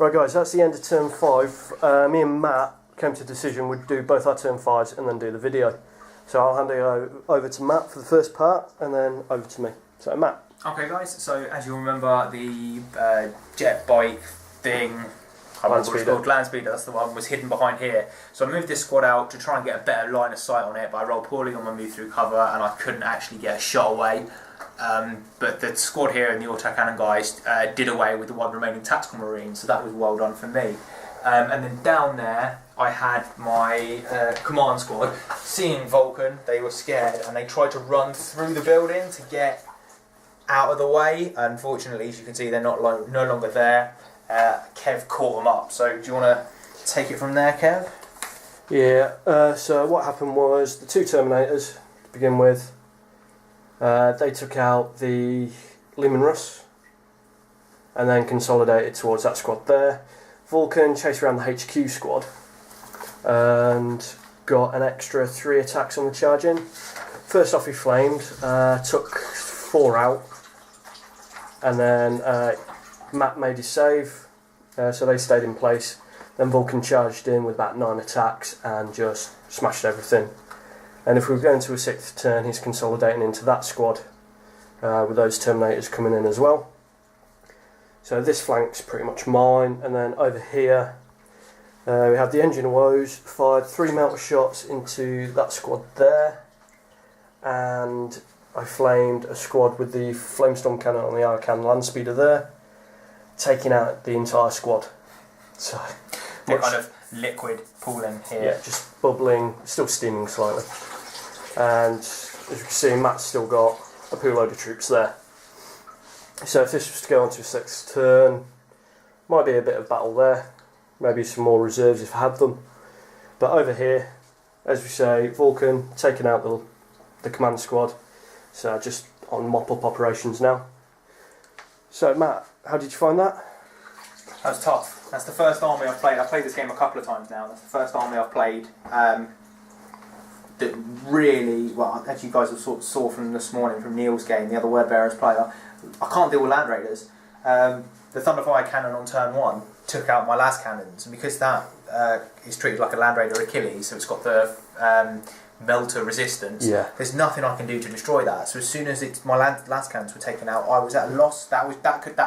Right guys, that's the end of term 5. Me and Matt came to a decision we'd do both our term 5s and then do the video. So I'll hand it over to Matt for the first part and then over to me. So Matt. Okay guys, so as you remember, the jet bike thing, Land speeder. Land speeder, that's the one, was hidden behind here. So I moved this squad out to try and get a better line of sight on it, but I rolled poorly on my move through cover and I couldn't actually get a shot away. But the squad here and the autocannon guys did away with the one remaining tactical marine, so that was well done for me. And then down there I had my command squad. Seeing Vulcan, they were scared and they tried to run through the building to get out of the way. Unfortunately, as you can see, they're no longer there. Kev caught them up. So do you want to take it from there, Kev? Yeah, so what happened was the 2 Terminators, to begin with, they took out the Lehman Russ and then consolidated towards that squad there. Vulcan chased around the HQ squad and got an extra 3 attacks on the charge in. First off he flamed, took 4 out, and then Matt made his save, so they stayed in place. Then Vulcan charged in with about 9 attacks and just smashed everything. And if we were going to a 6th turn, he's consolidating into that squad with those Terminators coming in as well. So this flank's pretty much mine, and then over here we have the Engine of Woes, fired 3 melter shots into that squad there, and I flamed a squad with the Flamestorm cannon on the Arcan land speeder there, taking out the entire squad. So they're kind of liquid pooling here. Yeah, just bubbling, still steaming slightly. And as you can see, Matt's still got a pool load of troops there. So if this was to go on to a 6th turn, might be a bit of battle there. Maybe some more reserves if I had them. But over here, as we say, Vulcan taking out the command squad. So just on mop-up operations now. So Matt, how did you find that? That was tough. That's the first army I've played. I've played this game a couple of times now. That's the first army I've played that really, well, as you guys have sort of saw from this morning from Neil's game, the other Word Bearers player, I can't deal with Land Raiders. The Thunderfire cannon on turn 1 took out my last cannons, and because that is treated like a Land Raider Achilles, so it's got the melter resistance, there's nothing I can do to destroy that. So as soon as my last cannons were taken out, I was at a loss. That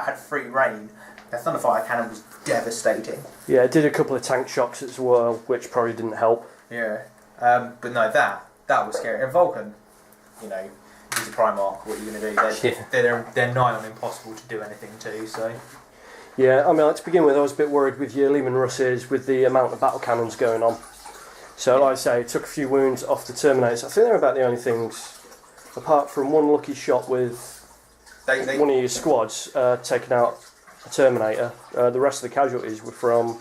had free reign. The Thunderfire cannon was devastating. Yeah, it did a couple of tank shocks as well, which probably didn't help. Yeah, but no, that was scary. And Vulcan, you know, he's a Primarch. What are you going to do? They're nigh on impossible to do anything to. So. Yeah, I mean, like, to begin with, I was a bit worried with your Lehman Russes with the amount of battle cannons going on. So, like I say, took a few wounds off the Terminators. I think they're about the only things, apart from one lucky shot with one of your squads taking out a Terminator. The rest of the casualties were from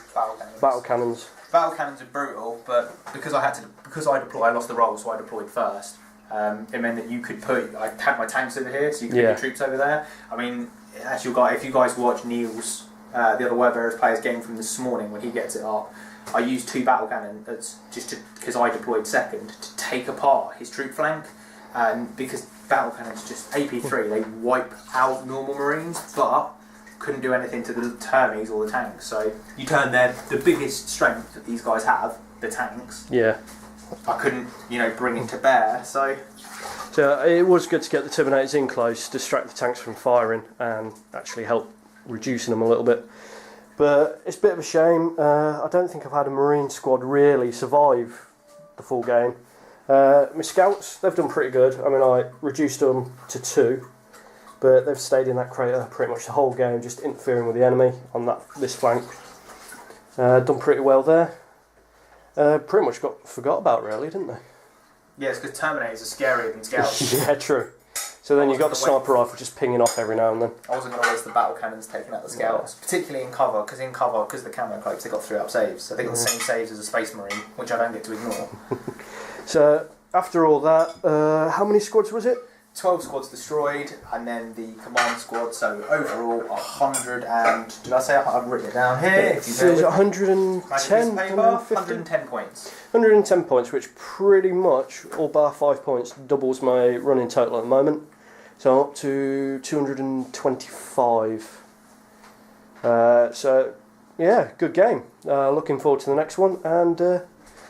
battle cannons. Battle cannons are brutal, but because I lost the roll, so I deployed first. It meant that you could I had my tanks over here, so you could put your troops over there. I mean, if you guys watch Neil's, the other Word Bearers player's game from this morning when he gets it up, I used 2 battle cannons because I deployed second to take apart his troop flank, and because battle cannons just AP3, they wipe out normal Marines, but couldn't do anything to the Termies or the tanks. So you turn the biggest strength that these guys have, the tanks. Yeah. I couldn't, bring it to bear. So it was good to get the Terminators in close, distract the tanks from firing, and actually help reducing them a little bit. But it's a bit of a shame. I don't think I've had a Marine squad really survive the full game. My scouts, they've done pretty good. I mean, I reduced them to 2, but they've stayed in that crater pretty much the whole game, just interfering with the enemy on this flank. Done pretty well there. Pretty much got forgot about really, didn't they? Yeah, it's because Terminators are scarier than scouts. Yeah, true. So then you've got the sniper rifle just pinging off every now and then. I wasn't going to waste the battle cannons taking out the scouts, particularly in cover, because of the camo cloaks, they got 3 up saves. So they got the same saves as a Space Marine, which I don't get to ignore. So after all that, how many squads was it? 12 squads destroyed, and then the command squad, so overall 100 and... Did I say I've written it down here? So it's 110, 110 points. 110 points, which pretty much, all bar 5 points, doubles my running total at the moment. So I'm up to 225. So yeah, good game. Looking forward to the next one, and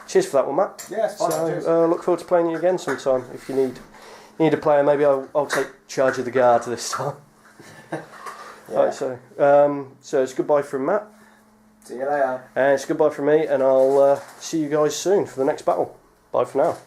cheers for that one, Matt. Yeah, it's fine. So look forward to playing you again sometime. If you need a player, maybe I'll take charge of the guard this time. Yeah. Right, so it's goodbye from Matt. See you later. And it's goodbye from me, and I'll see you guys soon for the next battle. Bye for now.